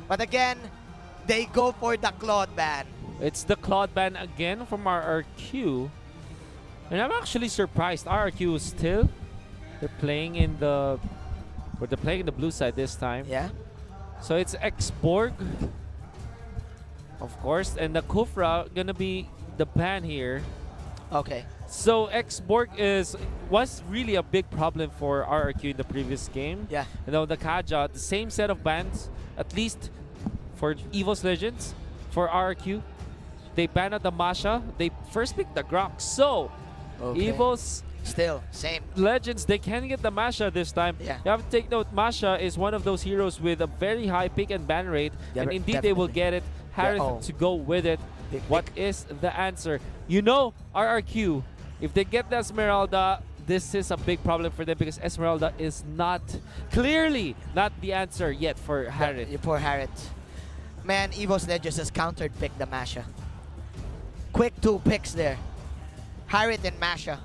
But again, they go for the Claude ban. It's the Claude ban again from RRQ. And I'm actually surprised. RRQ still, they're playing in the blue side this time. Yeah. So it's Xborg, of course, and the Kufra gonna be the ban here. Okay. So Xborg was really a big problem for RRQ in the previous game. Yeah. You know, the Kaja, the same set of bans, at least for EVOS Legends, for RRQ. They banned out the Masha. They first picked the Grok. So EVOS still same Legends, they can get the Masha this time. Yeah. You have to take note, Masha is one of those heroes with a very high pick and ban rate, Yeah, and indeed definitely. they will get it. Harith to go with it. What is the answer? You know, RRQ, if they get the Esmeralda, this is a big problem for them because Esmeralda is clearly not the answer yet for Harith. Yeah, poor Harith. Man, EVOS Legends has countered pick the Masha. Quick 2 picks there. Harith and Masha.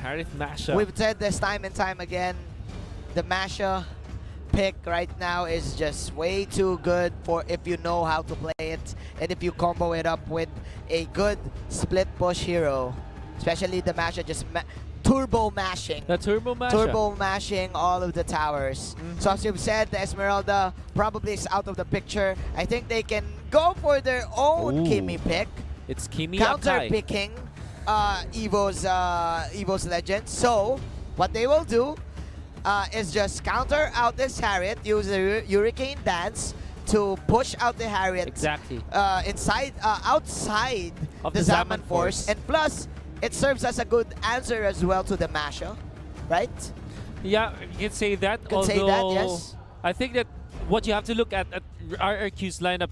Harith Masha. We've said this time and time again, the Masha pick right now is just way too good for if you know how to play it and if you combo it up with a good split push hero. Especially the Masha just turbo mashing. The turbo Masha. Turbo mashing all of the towers. So as you've said, the Esmeralda probably is out of the picture. I think they can go for their own Kimi pick. It's Kimi Counter Akai. picking EVOS Legends. So what they will do is just counter out this Harith, use the Hurricane Dance to push out the Harith outside of the Zaman Force. And plus, it serves as a good answer as well to the Masha, right? Yeah, you can say that. Can say that, yes. I think that what you have to look at RRQ's lineup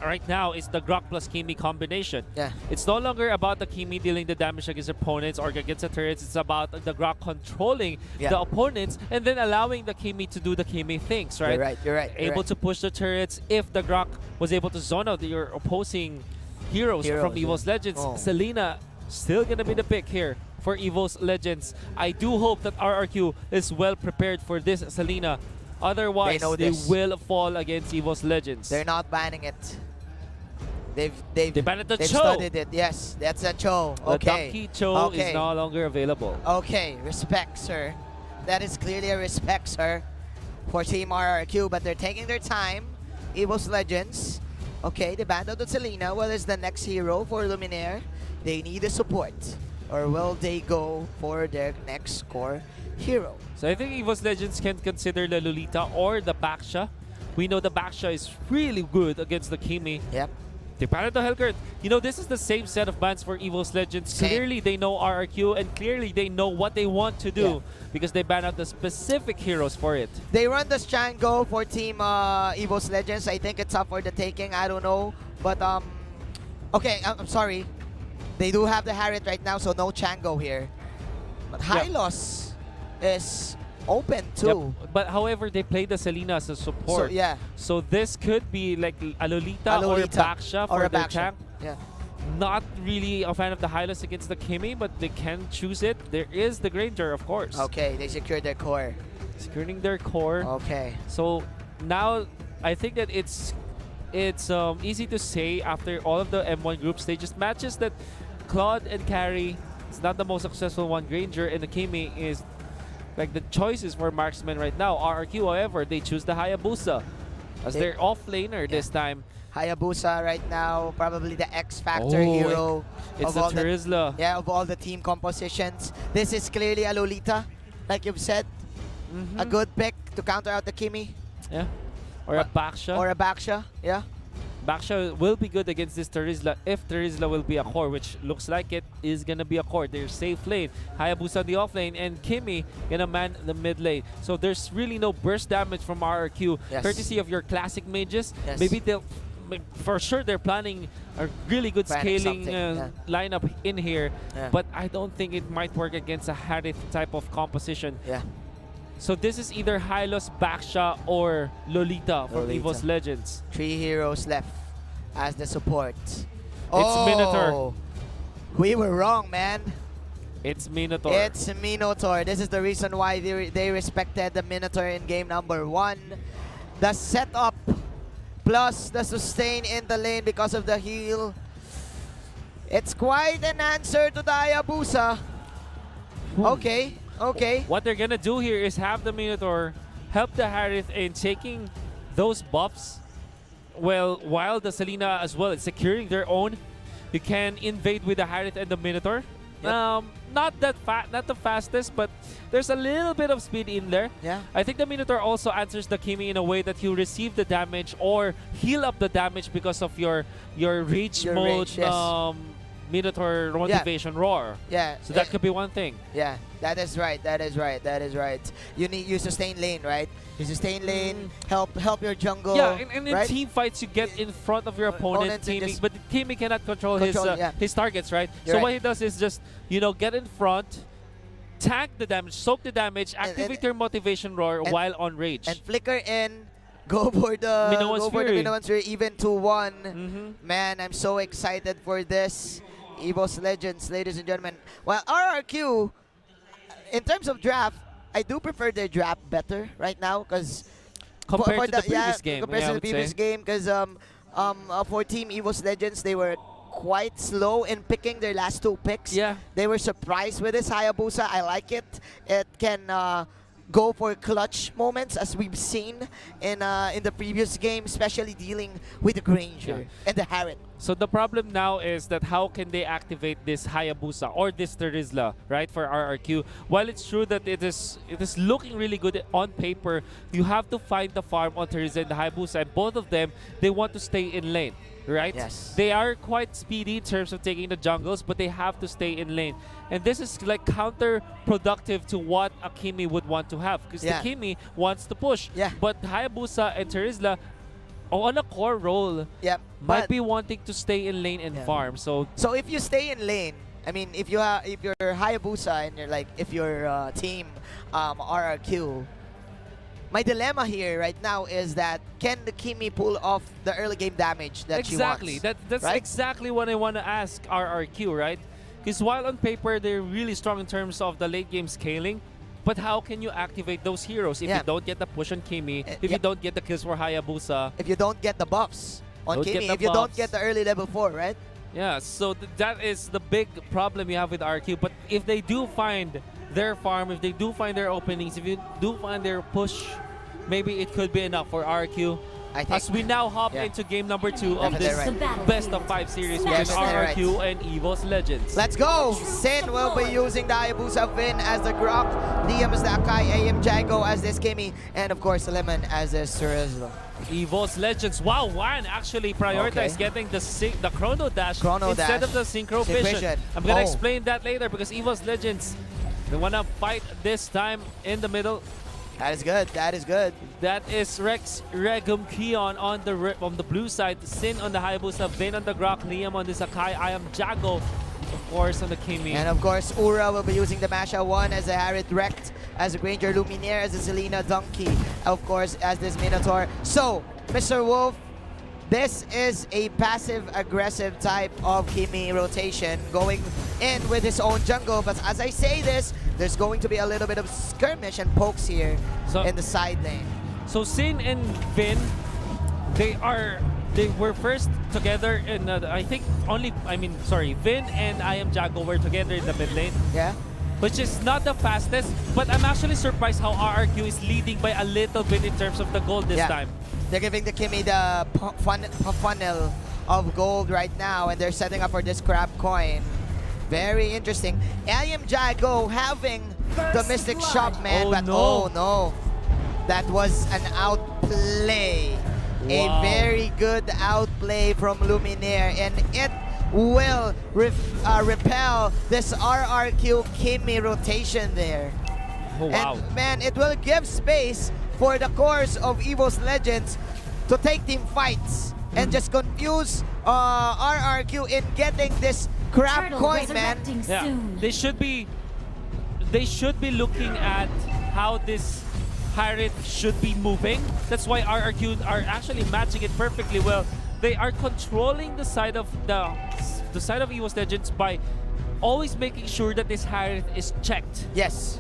right now is the Grok plus Kimi combination. Yeah. It's no longer about the Kimi dealing the damage against opponents or against the turrets. It's about the Grok controlling the opponents and then allowing the Kimi to do the Kimi things, right? You're right. Able to push the turrets. If the Grok was able to zone out your opposing heroes from EVOS Legends, Selena still gonna be the pick here for EVOS Legends. I do hope that RRQ is well prepared for this Selena. Otherwise, they will fall against EVOS Legends. They're not banning it. They banned the Cho. Studied it. Yes, that's a Cho. Okay. The Donkey Cho is no longer available. Okay, respect, sir. That is clearly a respect, sir, for Team RRQ. But they're taking their time. EVOS Legends. Okay, they banned out the Selena. What is the next hero for Luminaire? They need a support. Or will they go for their next core hero? So I think EVOS Legends can consider the Lolita or the Baksha. We know the Baksha is really good against the Kimi. Yep. They banned the Hellgurt. You know, this is the same set of bans for EVOS Legends. Clearly, they know RRQ, and clearly, they know what they want to do because they ban out the specific heroes for it. They run the Shango for Team EVOS Legends. I think it's up for the taking. I don't know. But, okay, I'm sorry. They do have the Harith right now, so no Chango here. But Hylos is open too. Yep. But however, they play the Selena as a support. So, so this could be like a Lolita or a Baksha for their tank. Yeah. Not really a fan of the Hylos against the Kimi, but they can choose it. There is the Granger, of course. Okay, they secured their core. Securing their core. Okay. So now I think that it's easy to say after all of the M1 group stages matches that Claude and Carry is not the most successful one. Granger and the Kimi is like the choices for marksman right now. RRQ, however, they choose the Hayabusa as their off laner this time. Hayabusa right now, probably the X Factor hero. It's the Terizla. Of all the team compositions. This is clearly a Lolita, like you've said. A good pick to counter out the Kimi. Yeah. Or a Baksha. Or a Baksha, yeah. Baksha will be good against this Terizla if Terizla will be a core, which looks like it is going to be a core. They're safe lane. Hayabusa the off lane, and Kimi going to man the mid lane. So there's really no burst damage from RRQ, courtesy of your classic mages. Maybe they'll, for sure they're planning a really good scaling lineup in here, but I don't think it might work against a Harith type of composition. So this is either Hylos, Baksha, or Lolita from EVOS Legends. 3 heroes left as the support. It's Minotaur. We were wrong, man. It's Minotaur. It's Minotaur. This is the reason why they respected the Minotaur in game number 1. The setup plus the sustain in the lane because of the heal. It's quite an answer to the Hayabusa. Okay, okay. What they're gonna do here is have the Minotaur help the Harith in taking those buffs. Well, while the Selena as well is securing their own, you can invade with the Harith and the Minotaur. Yep. Not the fastest, but there's a little bit of speed in there. Yeah. I think the Minotaur also answers the Kimi in a way that you receive the damage or heal up the damage because of your rage Your mode rage, yes. Minotaur motivation roar. Yeah. So that could be one thing. Yeah, that is right. That is right. That is right. You sustain lane, right? You sustain lane, help your jungle. Yeah, and in right? team fights, you get in front of your opponent, Opponents and Kimi, just but Kimi cannot control yeah. his targets, right? You're So right. what he does is just, get in front, tank the damage, soak the damage, activate your motivation roar while on rage. And flicker in. Go for the Minoan's Fury, even 2-1. Man, I'm so excited for this. EVOS Legends, ladies and gentlemen. Well, RRQ, in terms of draft, I do prefer their draft better right now because compared to the previous game, compared to the previous game, because for Team EVOS Legends, they were quite slow in picking their last 2 picks. Yeah. They were surprised with this Hayabusa. I like it. It can go for clutch moments as we've seen in the previous game, especially dealing with the Granger and the Harith. So the problem now is that how can they activate this Hayabusa or this Terizla, right, for RRQ? While it's true that it is looking really good on paper, you have to find the farm on Terizla and the Hayabusa, and both of them, they want to stay in lane, right? Yes. They are quite speedy in terms of taking the jungles, but they have to stay in lane. And this is like counterproductive to what a Kimi would want to have, because the Kimi wants to push. Yeah. But Hayabusa and Terizla, on a core role, might be wanting to stay in lane and farm. So if you stay in lane, I mean, if you're Hayabusa and if your team RRQ, my dilemma here right now is that can the Kimi pull off the early game damage that she wants? That's right? exactly what I want to ask RRQ, right? Because while on paper they're really strong in terms of the late game scaling, but how can you activate those heroes if you don't get the push on Kimi, if you don't get the kills for Hayabusa? If you don't get the buffs on Kimi, if you don't get the early level 4, right? Yeah, so that is the big problem you have with RQ. But if they do find their farm, if they do find their openings, if you do find their push, maybe it could be enough for RQ. I think, as we now hop into game number 2 of this best of 5 series between RRQ and EVOS Legends. Let's go! Sin will be using the Hayabusa, Vin as the Grok, Liam as the Akai, AM Jago as this Kimi, and of course Lemon as the Cerizlo. EVOS Legends, wow, Juan actually prioritized getting the Chrono Dash instead of the Synchro Vision. I'm gonna explain that later because EVOS Legends, they wanna fight this time in the middle. That is good. That is good. That is Rex Regum Keon on the blue side, Sin on the Hayabusa, Vin on the Grok, Liam on the Sakai, I am Jago, of course, on the Kimi. And of course, Ura will be using the Masha 1 as the Harith Rect, as the Granger Luminaire, as the Selena Donkey, of course, as this Minotaur. So, Mr. Wolf, this is a passive-aggressive type of Kimi rotation, going in with his own jungle. But as I say this, there's going to be a little bit of skirmish and pokes here in the side lane. So Sin and Vin, they were first together in Vin and I am Jago were together in the mid lane. Yeah. Which is not the fastest, but I'm actually surprised how RRQ is leading by a little bit in terms of the gold this time. They're giving the Kimi the funnel of gold right now, and they're setting up for this crab coin. Very interesting. Aliam Jago having the Mystic Shop, man, oh no. That was an outplay. Wow. A very good outplay from Luminaire, and it will repel this RRQ Kimi rotation there. Oh, wow. And man, it will give space for the cores of EVOS Legends to take team fights and just confuse RRQ in getting this crab coin, man. Yeah, they should be looking at how this Harith should be moving. That's why RRQ are actually matching it perfectly well. They are controlling the side of the side of EVOS Legends by always making sure that this Harith is checked. Yes.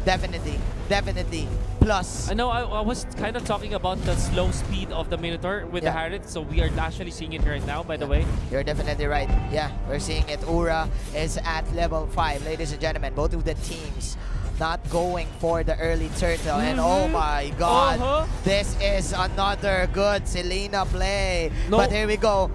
Definitely, definitely. Plus, I know I was kind of talking about the slow speed of the Minotaur with the Yeah. Harriet, so we are actually seeing it right now, by the way. you're definitely right. Yeah, we're seeing it. Ura is at level 5. Ladies and gentlemen, both of the teams not going for the early turtle. And oh my god, this is another good Selena play. No. But here we go.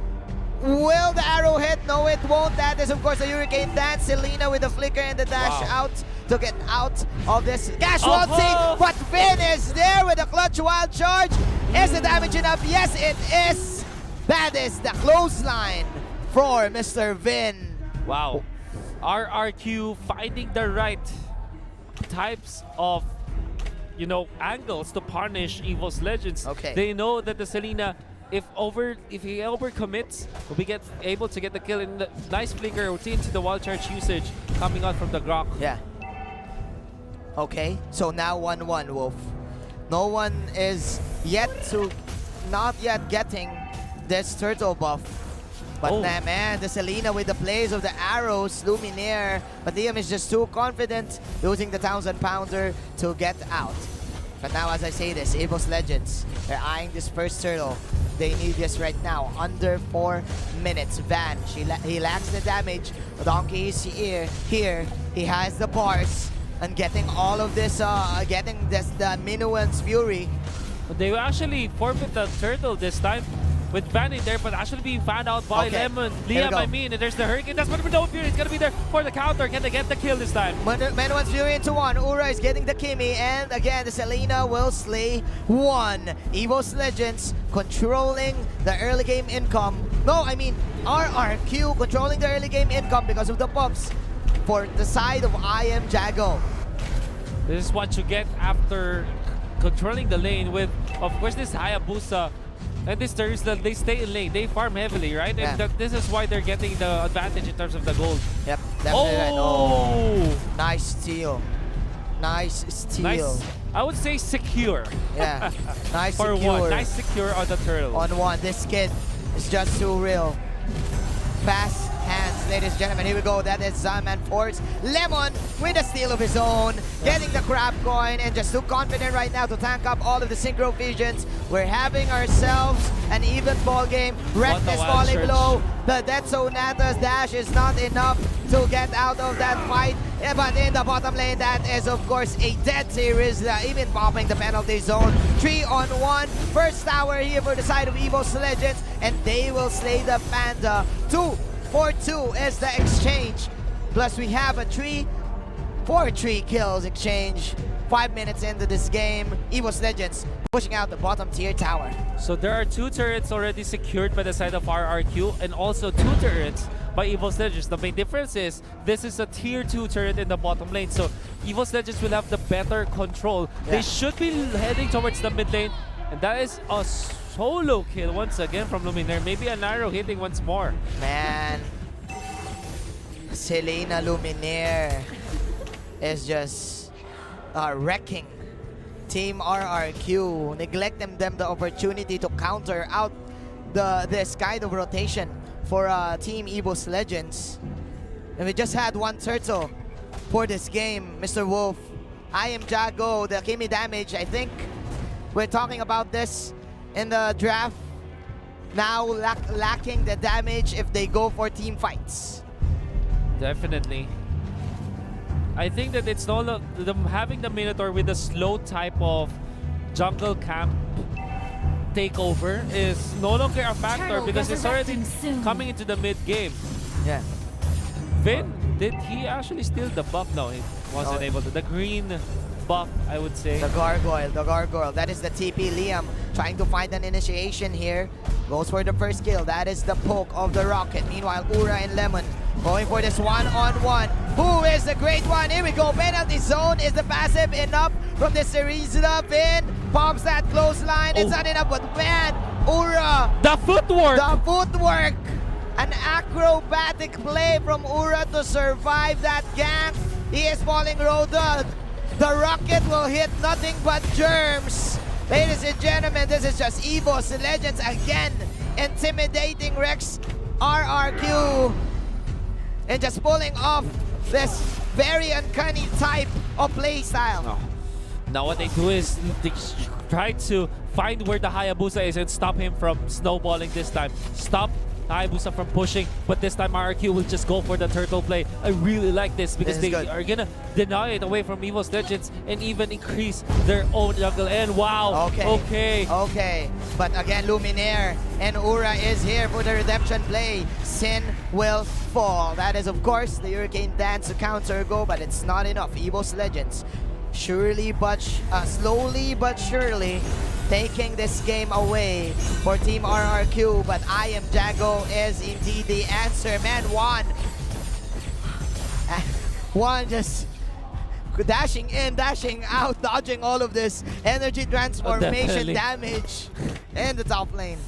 Will the arrow hit? No, it won't. That is, of course, a Hurricane Dance. Selena with the flicker and the dash Wow. out to get out of this casualty. But Vin is there with a clutch wild charge. Is the damage enough? Yes, it is. That is the clothesline for Mr. Vin. Wow. RRQ finding the right types of, you know, angles to punish EVOS Legends. Okay. They know that the Selena, if he overcommits, will be able to get the kill in the nice flicker routine to the wild charge usage coming out from the Grok. Yeah. Okay, so now 1-1, Wolf. No one is not yet getting this turtle buff. But man, the Selena with the plays of the arrows, Luminaire. But Liam is just too confident, using the 1000 pounder to get out. But now, as I say this, EVOS Legends, they're eyeing this first turtle. They need this right now, under 4 minutes. Van, he lacks the damage. Donkey is here. He has the bars. And getting all of this, the Minuan's Fury. But they will actually forfeit the turtle this time with Van in there, but actually being found out by Lemon. Liam, I mean, and there's the Hurricane. That's what no Fury is going to be there for the counter. Can they get the kill this time? Minuan's Fury into 1. Ura is getting the Kimi, and again, the Selena will slay 1. EVOS Legends controlling the early game income. No, I mean, RRQ controlling the early game income because of the buffs for the side of I Am Jago. This is what you get after controlling the lane with, of course, this Hayabusa and this Thursday. They stay in lane, they farm heavily, right? Yeah. And this is why they're getting the advantage in terms of the gold. Yep, definitely right. Oh! Nice steal. Nice steal. Nice, I would say secure. Yeah, nice For secure. one, nice secure on the turtle. On 1, this kid is just too real. Fast hands, ladies and gentlemen, here we go. That is Zaman Force. Lemon with a steal of his own, getting the crab coin, and just too confident right now to tank up all of the synchro visions. We're having ourselves an even ball game. Reckless volley blow. The Dead Sonata's dash is not enough to get out of that fight. Yeah, but in the bottom lane, that is, of course, a dead series. Even popping the penalty zone. 3-on-1. First tower here for the side of EVOS Legends, and they will slay the Panda. 2-4-2 is the exchange. Plus, we have a 3-4-3 kills exchange. 5 minutes into this game, EVOS Legends pushing out the bottom tier tower. So there are 2 turrets already secured by the side of RRQ, and also 2 turrets by EVOS Legends. The main difference is this is a tier 2 turret in the bottom lane, so EVOS Legends will have the better control. Yeah. They should be heading towards the mid lane, and that is a solo kill once again from Luminaire. Maybe an arrow hitting once more. Man, Selena Luminaire is just wrecking Team RRQ, neglecting them the opportunity to counter out this kind of rotation for Team EVOS Legends. And we just had 1 turtle for this game, Mr. Wolf. I Am Jago, the Kimi damage, I think we're talking about this in the draft. Now lacking the damage if they go for team fights. Definitely. I think that it's no having the Minotaur with a slow type of jungle camp takeover is no longer a factor Turtle because it's already resurrecting soon. coming into the mid game. Yeah. Vin, did he actually steal the buff? No, he wasn't No. able to. The green buff, I would say. The gargoyle. That is the TP. Liam trying to find an initiation here. Goes for the first kill. That is the poke of the rocket. Meanwhile, Ura and Lemon going for this 1-on-1. Who is the great one? Here we go. Penalty zone. Is the passive enough from the series? Vin pops that close line. It's not enough, but man, Ura. The footwork! The footwork. An acrobatic play from Ura to survive that gank. He is falling road. The rocket will hit nothing but germs. Ladies and gentlemen, this is just EVOS Legends again, intimidating Rex RRQ and just pulling off this very uncanny type of play style. No. Now what they do is they try to find where the Hayabusa is and stop him from snowballing this time. Stop Hayabusa from pushing, but this time RRQ will just go for the turtle play. I really like this because This is they good. are gonna deny it away from EVOS Legends and even increase their own jungle. And wow, Okay. But again, Luminaire and Ura is here for the redemption play. Sin will fall. That is, of course, the Hurricane Dance to counter go, but it's not enough. EVOS Legends slowly but surely taking this game away for Team RRQ, but I Am Jago is indeed the answer. Man, Juan just dashing in, dashing out, dodging all of this energy transformation damage in the top lane.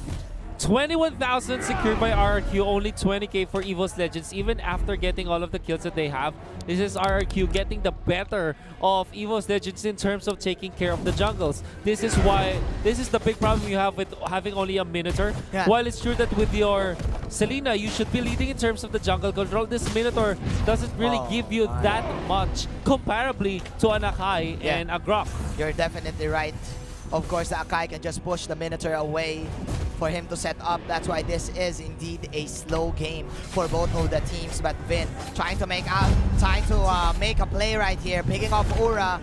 21,000 secured by RRQ, only 20k for EVOS Legends, even after getting all of the kills that they have. This is RRQ getting the better of EVOS Legends in terms of taking care of the jungles. This is the big problem you have with having only a Minotaur. Yeah. While it's true that with your Selena, you should be leading in terms of the jungle control, this Minotaur doesn't really give you that much comparably to an Akai and a Grok. You're definitely right. Of course, the Akai can just push the Minotaur away for him to set up. That's why this is indeed a slow game for both of the teams. But Vin trying to make a play right here, picking up Ura.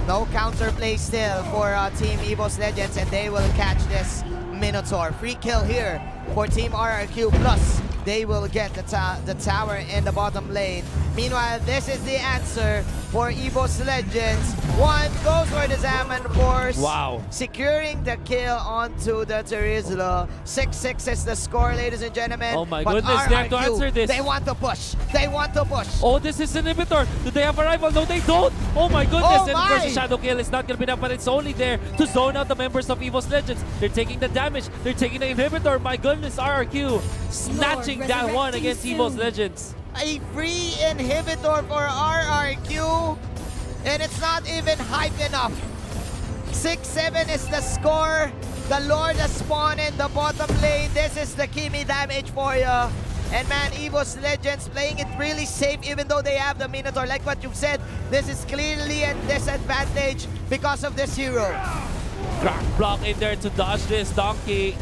No counter play still for Team EVOS Legends, and they will catch this Minotaur. Free kill here for Team RRQ, plus they will get the tower in the bottom lane. Meanwhile, this is the answer for EVOS Legends. One goes for the Zaman Force. Wow. Securing the kill onto the Terizla. 6-6 is the score, ladies and gentlemen. Oh my But goodness, they have to RRQ, answer this. They want to push. They want to push. Oh, this is an inhibitor. Do they have a rival? No, they don't. Oh my goodness. Oh And my. versus Shadow Kill is not going to be enough, but it's only there to zone out the members of EVOS Legends. They're taking the damage. They're taking the inhibitor. My goodness, RRQ snatching that one against EVOS Legends. A free inhibitor for RRQ, and it's not even hype enough. 6-7 is the score. The Lord has spawned in the bottom lane. This is the Kimi damage for you. And man, EVOS Legends playing it really safe even though they have the Minotaur. Like what you've said, this is clearly a disadvantage because of this hero. Crack block in there to dodge this Donkey.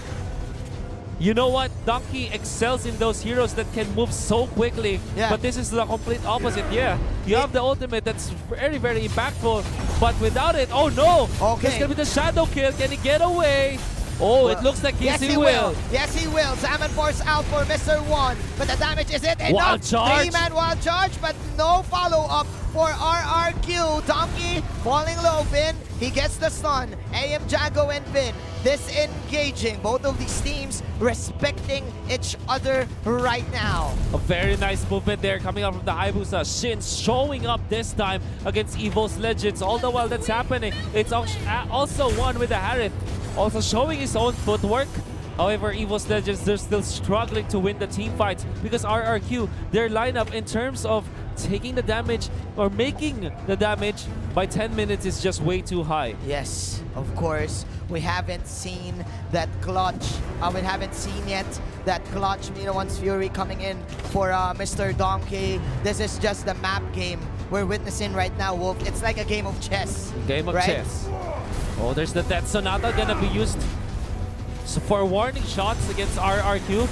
You know what? Donkey excels in those heroes that can move so quickly. Yeah. But this is the complete opposite. Yeah, you have the ultimate that's very, very impactful. But without it, oh no! Okay. It's gonna be the Shadow Kill. Can he get away? Oh, it looks like yes, he will. Yes, he will. Zaman Force out for Mr. One, but the damage is it enough? Wild charge. 3-man wild charge, but no follow-up for RRQ. Donkey falling low. Vin, he gets the stun. AM Jago and Vin disengaging. Both of these teams respecting each other right now. A very nice movement there coming out from the Hayabusa. Shin showing up this time against EVOS Legends. All the while that's happening, it's also one with the Harith. Also showing his own footwork. However, EVOS Legends, they're still struggling to win the team fights because RRQ, their lineup in terms of taking the damage or making the damage by 10 minutes is just way too high. Yes, of course. We haven't seen that clutch. We haven't seen yet that clutch Minowan's Fury coming in for Mr. Donkey. This is just the map game we're witnessing right now, Wolf. It's like a game of chess. Game of right? chess. Oh, there's the Death Sonata gonna be used for warning shots against RRQ,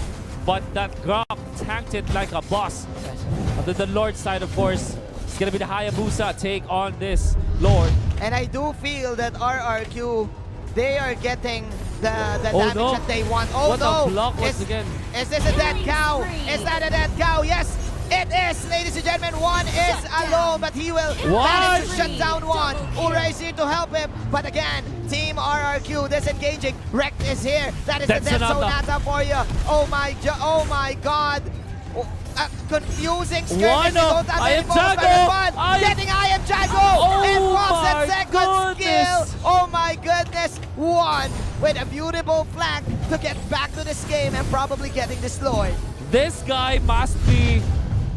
but that Grok tanked it like a boss. On the Lord side, of course, it's gonna be the Hayabusa take on this Lord. And I do feel that RRQ, they are getting the damage that they want. Oh what no! a block once again. Is this a dead cow? Is that a dead cow? Yes! It is, ladies and gentlemen. One is alone, but he will manage to shut down one. Ura is here to help him, but again, Team RRQ disengaging. Rekt is here. That is the Death Sonata for you. Oh my God. Confusing skirmish. I Am Jago. Getting I Am Jago. And drops that second goodness. skill. Oh my goodness. One with a beautiful flank to get back to this game and probably getting this Lord. This guy must be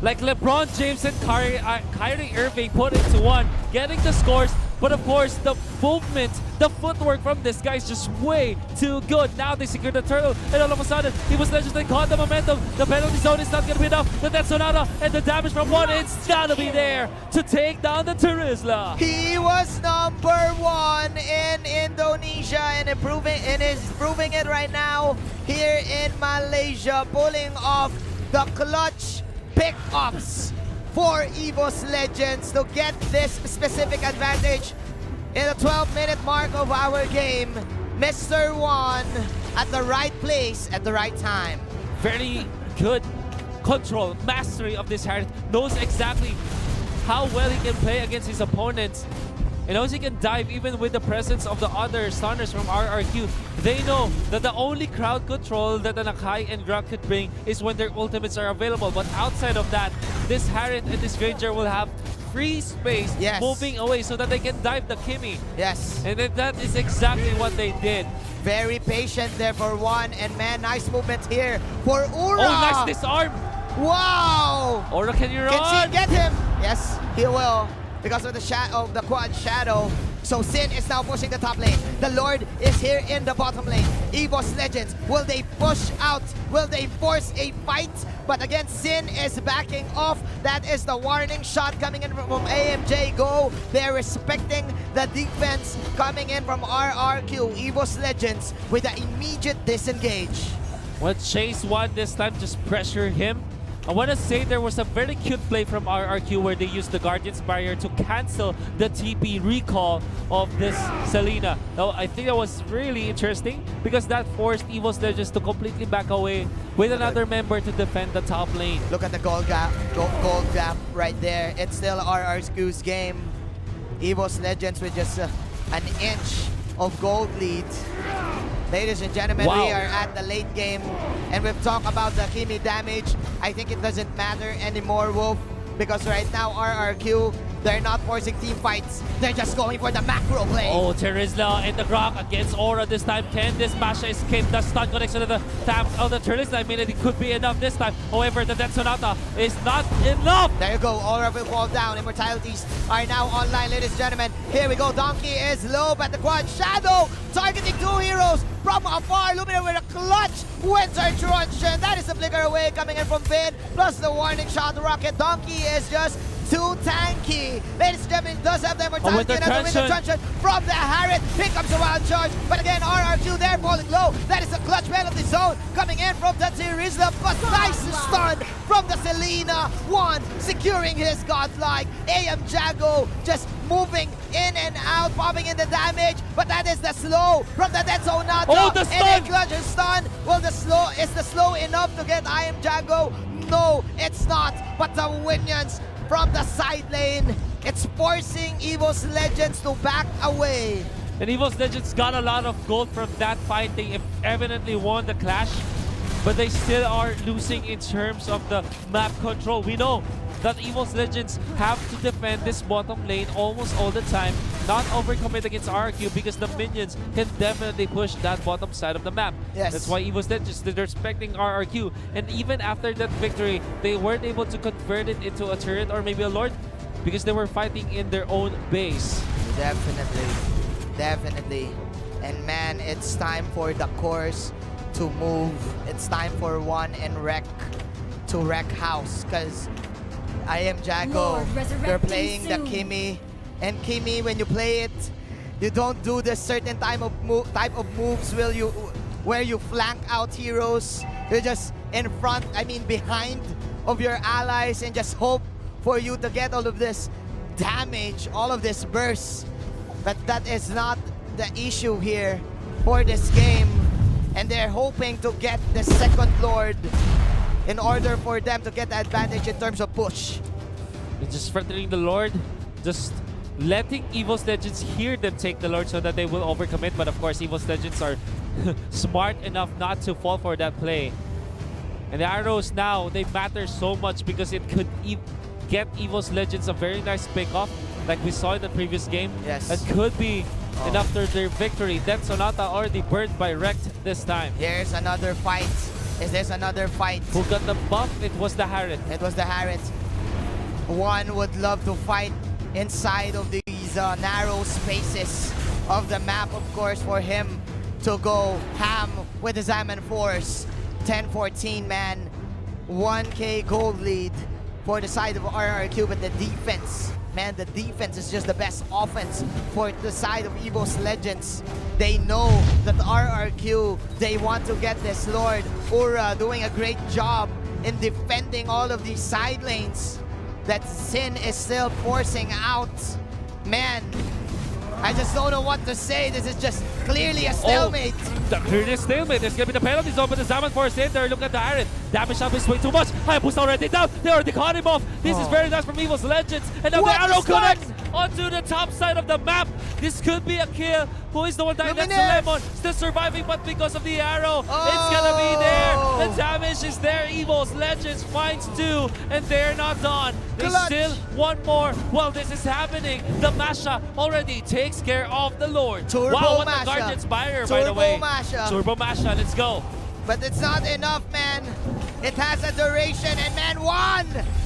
like LeBron James and Kyrie Irving put into one, getting the scores, But of course, the movement, the footwork from this guy is just way too good. Now they secure the turtle, and all of a sudden, EVOS Legends, they caught the momentum. The penalty zone is not going to be enough. The Death Sonata and the damage from one, it's gotta be there to take down the Terizla. He was #1 in Indonesia and is proving it right now here in Malaysia, pulling off the clutch pickups for EVOS Legends to get this specific advantage in the 12-minute mark of our game. Mr. Juan at the right place at the right time. Very good control, mastery of this Harriet. Knows exactly how well he can play against his opponents. And knows he can dive even with the presence of the other stunners from RRQ. They know that the only crowd control that an Akai and Grok could bring is when their ultimates are available. But outside of that, this Harriet and this Ranger will have free space moving away so that they can dive the Kimmy. Yes. And that is exactly what they did. Very patient there for Juan, and man, nice movement here for Ura. Oh, nice disarm. Wow. Ura, can you run? Can she get him? Yes, he will. Because of the quad shadow. So Sin is now pushing the top lane. The Lord is here in the bottom lane. EVOS Legends, will they push out? Will they force a fight? But again, Sin is backing off. That is the warning shot coming in from AMJ Go. They're respecting the defense coming in from RRQ. EVOS Legends with an immediate disengage. Well, Chase won this time, just pressure him. I want to say there was a very cute play from RRQ where they used the Guardian's Barrier to cancel the TP recall of this Selena. Now, I think that was really interesting because that forced EVOS Legends to completely back away with another member to defend the top lane. Look at the gold gap right there. It's still RRQ's game. EVOS Legends with just an inch of gold lead. Ladies and gentlemen, we are at the late game, and we've talked about the Kimi damage. I think it doesn't matter anymore, Wolf, because right now RRQ, they're not forcing team fights. They're just going for the macro play. Oh, Terizla and the Grok against Aura this time. Can this Masha escape the stun connection to the tap of the Terizla? I mean, it could be enough this time. However, the Death Sonata is not enough. There you go. Aura will fall down. Immortalities are now online, ladies and gentlemen. Here we go. Donkey is low, but the quad shadow targeting two heroes from afar. Luminar with a clutch winter truncheon. That is the flicker away coming in from Vin. Plus the warning shot rocket. Donkey is just too tanky. Ladies and gentlemen, does have the immortality and the winter truncheon from the Harriet. Here comes a wild charge. But again, RRQ there falling low. That is a clutch penalty zone coming in from the Terizla. But nice stun from the Selena. One securing his godlike. AM Jago just moving in and out, popping in the damage. But that is the slow from the Death Sonata. Oh, the stun! And a clutch stun. Well, is the slow enough to get AM Jago? No, it's not. But the Winions from the side lane, it's forcing EVOS Legends to back away. And EVOS Legends got a lot of gold from that fight. They evidently won the clash, but they still are losing in terms of the map control. We know that EVOS Legends have to defend this bottom lane almost all the time, not overcommit against RRQ because the minions can definitely push that bottom side of the map. Yes. That's why EVOS Legends, they're respecting RRQ. And even after that victory, they weren't able to convert it into a turret or maybe a Lord because they were fighting in their own base. Definitely. And man, it's time for the course to move. It's time for Juan and Rek to wreck house because I am Jago. They're playing the Kimi. And Kimi, when you play it, you don't do this certain type of moves where you flank out heroes. You're just in front, behind of your allies and just hope for you to get all of this damage, all of this burst. But that is not the issue here for this game. And they're hoping to get the second Lord in order for them to get the advantage in terms of push. They're just threatening the Lord, just letting EVOS Legends hear them take the Lord so that they will overcommit. But of course, EVOS Legends are smart enough not to fall for that play. And the arrows now, they matter so much because it could get EVOS Legends a very nice pick-off like we saw in the previous game. Yes. That could be enough for their victory. Death Sonata already burned by Wrecked this time. Here's another fight. Is this another fight? Who got the buff? It was the Harriet. It was the Harriet. One would love to fight inside of these these narrow spaces of the map, of course, for him to go ham with his Diamond Force. 10-14, man. 1K gold lead for the side of RRQ, but the defense, man, the defense is just the best offense for the side of EVOS Legends. They know that the RRQ, they want to get this Lord. Ura doing a great job in defending all of these side lanes that Sin is still forcing out. Man, I just don't know what to say. This is just clearly a stalemate. Clearly a stalemate. There's going to be the penalty zone, but the Diamond Force in there. Look at the Iron. Damage up is way too much. Hayabusa already down. They already caught him off. This is very nice from EVOS Legends. And now the arrow connects onto the top side of the map. This could be a kill. Who is the one dying? That's the Lemon. Still surviving, but because of the arrow, it's going to be there. The damage is there. EVOS Legends finds 2, and they're not done. They still want more. Well, this is happening. The Masha already takes care of the Lord. Turbo wow, what Masha. a Guardian Spire, by the way. Turbo Masha, let's go. But it's not enough, man. It has a duration, and man,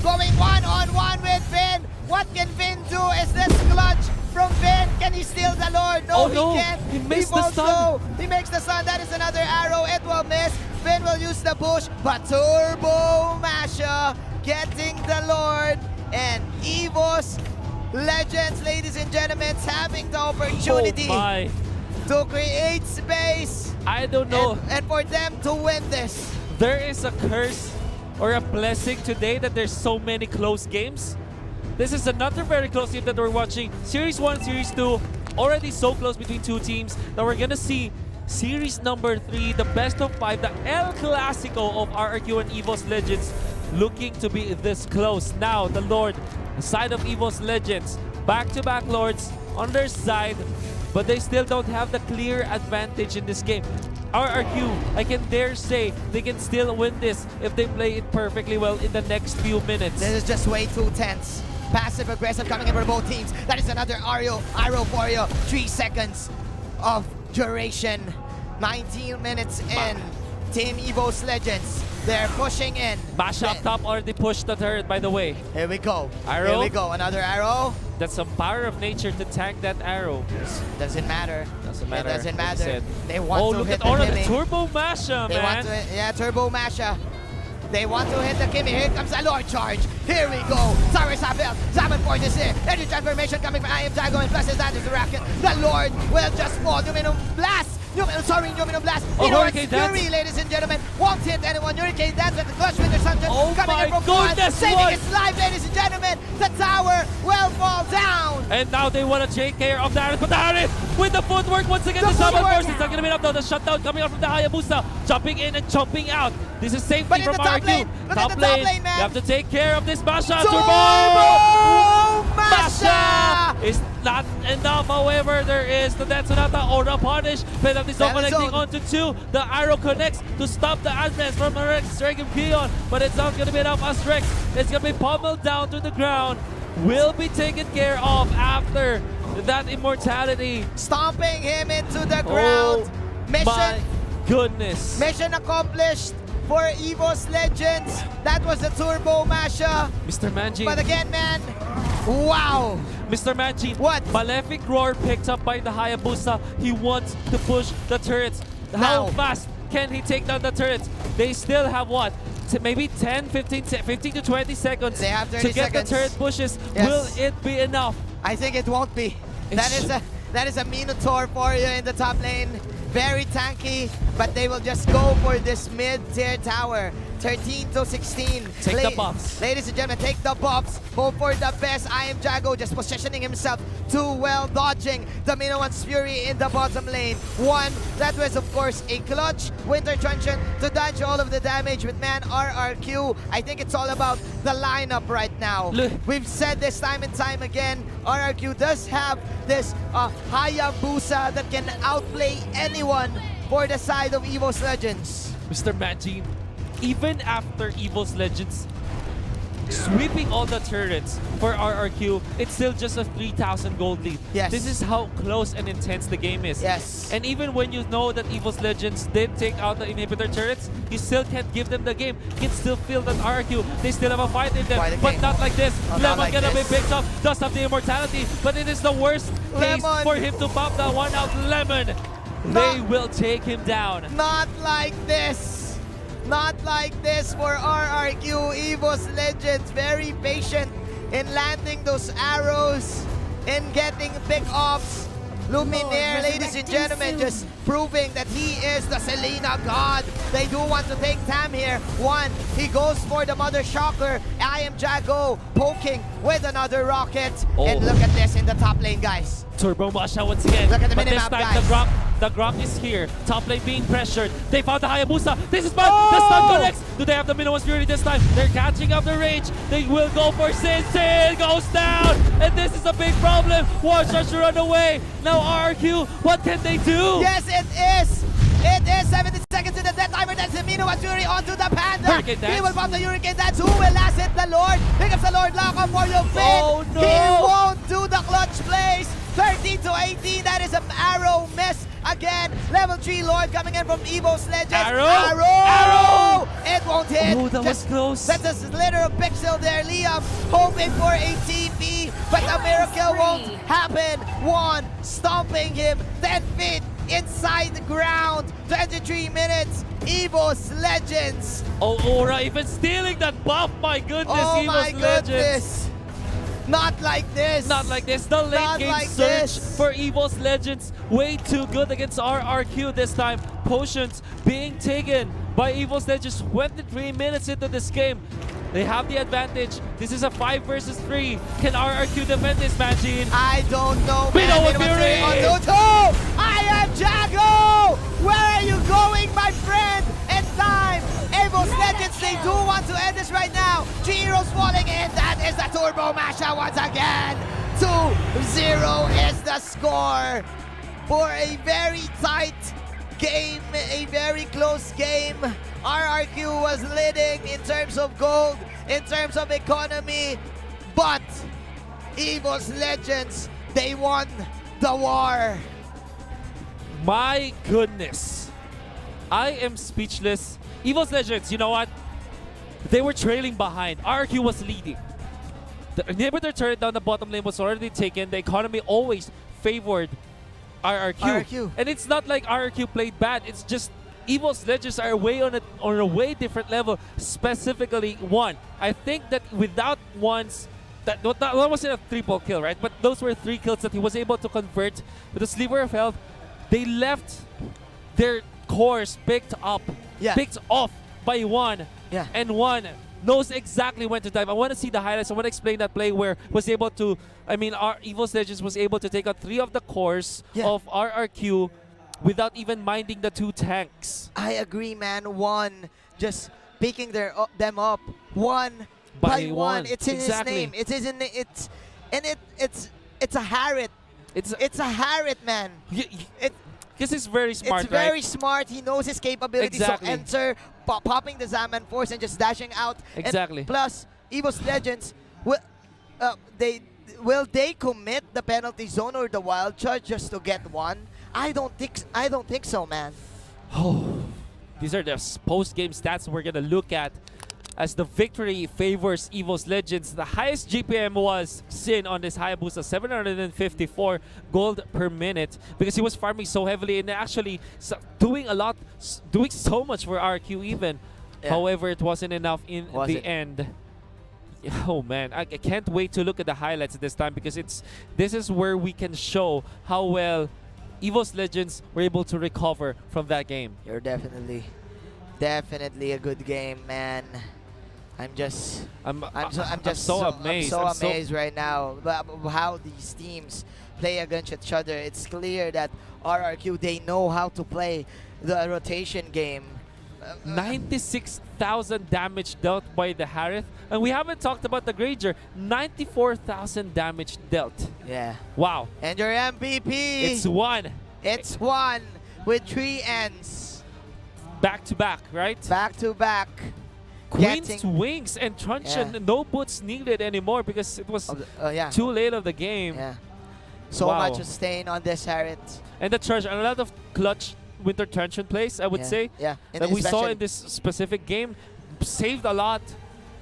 going one-on-one with Vin. What can Vin do? Is this clutch from Vin? Can he steal the Lord? No, he can't. He missed the stun. He makes the stun. That is another arrow. It will miss. Vin will use the push, but Turbo Masha getting the Lord. And EVOS Legends, ladies and gentlemen, having the opportunity to create space. I don't know. And for them to win this. There is a curse or a blessing today that there's so many close games. This is another very close game that we're watching. Series 1, Series 2, already so close between two teams that we're gonna see Series number 3, the best of 5, the El Clasico of RRQ and EVOS Legends, looking to be this close. Now, the Lord, the side of EVOS Legends, back-to-back Lords on their side, but they still don't have the clear advantage in this game. RRQ, I can dare say, they can still win this if they play it perfectly well in the next few minutes. This is just way too tense. Passive-aggressive coming in for both teams. That is another arrow for you. 3 seconds of duration. 19 minutes in. Team EVOS Legends, they're pushing in. Masha up top already pushed the turret, by the way. Here we go. Arrow. Here we go. Another arrow. That's some power of nature to tank that arrow. Doesn't matter. Doesn't matter. It doesn't matter. Like they want to look hit at all of the Kimmy. Turbo Masha, They want to, yeah, Turbo Masha. They want to hit the Kimmy. Here comes the Lord Charge. Here we go. Cyrus Abel. Diamond Force is here. Energy transformation coming from I Am Jago and plus that is the racket. The Lord will just fall. Numinum Blast. Numinum Blast. Hurricane Fury, Dance. ladies and gentlemen. Won't hit anyone. Hurricane Dance with the clutch with the Sunshine. Coming in from goodness, saving his life, ladies and gentlemen. The tower will fall down. And now they want to take care of Darren, but Darren with the footwork once again. The Diamond Force is not going to be enough though. The shutdown coming out from the Hayabusa. Jumping in and jumping out. This is safety But in from the top RRQ. lane. Look at the top lane, man. You have to take care of this Masha. Turbo Masha! Is not enough, however, there is the Death Sonata or the punish. Penalty zone connecting onto 2. The arrow connects to stop the advance from Rex Dragon Peon, but it's not going to be enough as Rex is going to be pummeled down to the ground. Will be taken care of after that immortality. Stomping him into the ground. My goodness. Mission accomplished for EVOS Legends. That was the Turbo Masha. Mr. Manji. But again, man, wow. Mr. Manji, what? Malefic Roar picked up by the Hayabusa. He wants to push the turrets. How fast can he take down the turrets? They still have what? Maybe 10, 15 to 20 seconds they have 30 to get seconds. the turret pushes. Yes. Will it be enough? I think it won't be. That is a Minotaur for you in the top lane. Very tanky, but they will just go for this mid-tier tower. 13 to 16. Take the buffs. Ladies and gentlemen, take the buffs. Go for the best. I Am Jago just positioning himself too well, dodging the Minoan's Fury in the bottom lane. That was of course a clutch Winter Truncheon to dodge all of the damage with man RRQ. I think it's all about the lineup right now. We've said this time and time again, RRQ does have this Hayabusa that can outplay anyone for the side of EVOS Legends. Mr. Manji, even after EVOS Legends sweeping all the turrets for RRQ, it's still just a 3,000 gold lead. Yes. This is how close and intense the game is. Yes. And even when you know that EVOS Legends did take out the inhibitor turrets, you still can't give them the game. You can still feel that RRQ, they still have a fight in them, but not like this. Oh, Lemon like gonna this. be picked up, does have the immortality, but it is the worst case Lemon. for him to pop that one out. Lemon, they will take him down. Not like this. Not like this for RRQ. EVOS Legends very patient in landing those arrows and getting pick-offs. Luminaire, ladies and gentlemen, just proving that he is the Selena god. They do want to take Tam here. One, he goes for the Mother Shocker. I am Jago poking with another rocket. And look at this in the top lane, guys. Turbo Masha once again. Look at the but this minimap, time guys. the Grok is here. Top lane being pressured. They found the Hayabusa. This is bad. The stun connects. Do they have the minimum fury this time? They're catching up the range. They will go for Sin. Sin goes down. And this is a big problem. War starts to run away. Now RRQ, what can they do? Yes, it is. It is 70 seconds to the death timer. That's Amino Fury onto the Panda. Hurricane Dance. He will pop the Hurricane Dance. Who will last hit the Lord? Pick up the Lord lock up for your fit. Oh, no. He won't do the clutch plays. 13 to 18. That is an arrow miss. Again, level 3 Lord coming in from EVOS Legends. Arrow! It won't hit. Oh, that was close. That's a slither of pixel there. Liam hoping for a TP, but the miracle won't happen. One, stomping him 10 feet inside the ground. 23 minutes. EVOS Legends. Oh, Aura even stealing that buff. My goodness, Oh EVOS my Legends. goodness. Not like this. Not like this. The late Not game like surge this. for EVOS Legends. Way too good against RRQ this time. Potions being taken by EVOS Legends 23 minutes into this game. They have the advantage. This is a 5 versus 3. Can RRQ defend this, Magine? I don't know, We man. know what Minimum Fury. three on two. I am Jago. Where are you going, my friend? And time. EVOS Legends, they do want to end this right now. 3 heroes falling in. That is the Turbo Masha once again. 2-0 is the score for a very tight game, a very close game. RRQ was leading in terms of gold, in terms of economy, but EVOS Legends, they won the war. My goodness. I am speechless. EVOS Legends, you know what? They were trailing behind. RRQ was leading. The inhibitor turret down the bottom lane was already taken. The economy always favored RRQ. And it's not like RRQ played bad. It's just EVOS Legends are way on a way different level. Specifically, one. I think that without one's that wasn't a triple kill, right? But those were 3 kills that he was able to convert with a sliver of health. They left their cores picked off by one. And one knows exactly when to dive. I want to see the highlights. I want to explain that play where was able to, our EVOS Legends was able to take out 3 of the cores of RRQ without even minding the 2 tanks. I agree, man. One, just picking them up one by one. It's in his name. It's a Harriet. It's a Harriet, man. Because he's very smart, It's very smart. He knows his capabilities. Exactly. So enter, popping the Zaman Force and just dashing out. Exactly. And plus, EVOS Legends, will they commit the penalty zone or the wild charge just to get one? I don't think so, man. Oh, these are the post-game stats we're gonna look at as the victory favors EVOS Legends. The highest GPM was Sin on this Hayabusa, 754 gold per minute, because he was farming so heavily and actually doing so much for RQ even. However, it wasn't enough in the end. Oh man, I can't wait to look at the highlights this time, because this is where we can show how well EVOS Legends were able to recover from that game. You're definitely a good game, man. I'm so amazed right now about how these teams play against each other. It's clear that RRQ, they know how to play the rotation game. 96,000 damage dealt by the Harith, and we haven't talked about the Granger. 94,000 damage dealt. Yeah. Wow. And your MVP. It's one. It's one with 3 ends. Back to back, right? Back to back. Queen's Wings and Truncheon, Yeah. no boots needed anymore because it was Yeah. too late of the game. Yeah. So Wow. much sustain on this Harriet. And the Truncheon, a lot of clutch Winter Truncheon plays, I would say, Yeah. that we saw especially- in this specific game, saved a lot.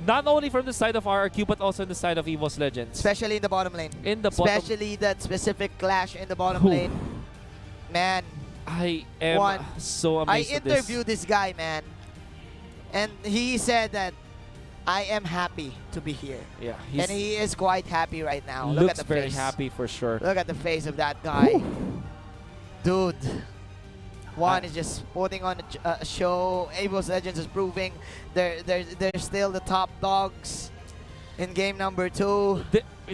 Not only from the side of RRQ, but also in the side of EVOS Legends. Especially in the bottom lane. In the bottom, Especially that specific clash in the bottom Whew. lane. Man, I am so I amazed at this. interviewed this guy, man. And he said that I am happy to be here. Yeah, And he is quite happy right now. Look looks at the very face. happy for sure. Look at the face of that guy. Dude. One is just putting on a show. EVOS Legends is proving they're still the top dogs in game number 2.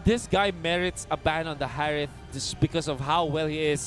This guy merits a ban on the Harith just because of how well he is